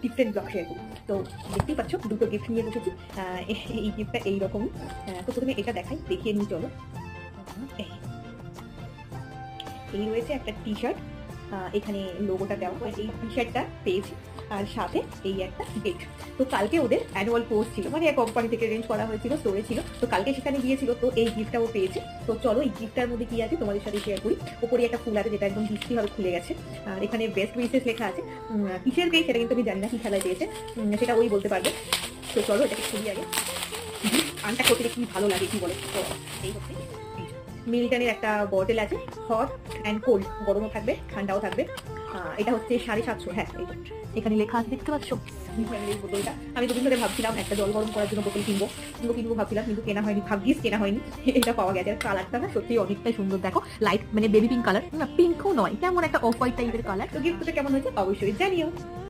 Different blog share করি। তো দেখতেই পাচ্ছ দুটো গিফট নিয়ে বসেছি। এই গিফটটা এইরকম। তো প্রথমে এটা দেখাই, দেখিয়ে নিই চলো। এই রয়েছে একটা টি শার্ট, এখানে লোগোটা দেওয়া। এই টি শার্টটা পেয়েছি, আর সাথে এই একটা গিফট। তো কালকে ওদের অ্যানুয়াল কোর্স ছিল, মানে কোম্পানি থেকে রেঞ্জ করা হয়েছিল, স্টোরে ছিল, তো কালকে সেখানে গিয়েছিল, তো এই গিফটটাও পেয়েছে। তো চলো এই গিফটটার মধ্যে কি আছে তোমাদের সাথে শেয়ার করি। উপরে একটা ফুল আছে যেটা একদম বৃষ্টি ভাবে খুলে গেছে, আর এখানে বেস্ট উইশেস লেখা আছে। কিসের পেয়ে সেটা কিন্তু আমি জানি না, কি খেলায় পেয়েছে সেটা ওই বলতে পারবে। তো চলো এটাকে খুবই আগে আনটা করতে কি ভালো লাগে কি বলে। তো এই হচ্ছে মিল্টনের একটা বটল আছে, হট অ্যান্ড কোল্ড, গরমও থাকবে ঠান্ডাও থাকবে। এটা হচ্ছে 750। হ্যাঁ এই এখানে লেখা আছে, দেখতে পাচ্ছ। এই বোতলটা আমি দুদিন ধরে ভাবছিলাম একটা জল গরম করার জন্য বোতল কিনবো ভাবছিলাম, কিন্তু কেনা হয়নি, ভাগ্যিস কেনা হয়নি। এটা পাওয়া গেছে। কালারটা না সত্যি অনেকটাই সুন্দর, দেখো লাইট মানে বেবি পিঙ্ক কালার, না পিঙ্কও নয়, কেমন একটা অফ হোয়াইট টাইপের কালার। তো গিফটটা কেমন হয়েছে অবশ্যই জানিও।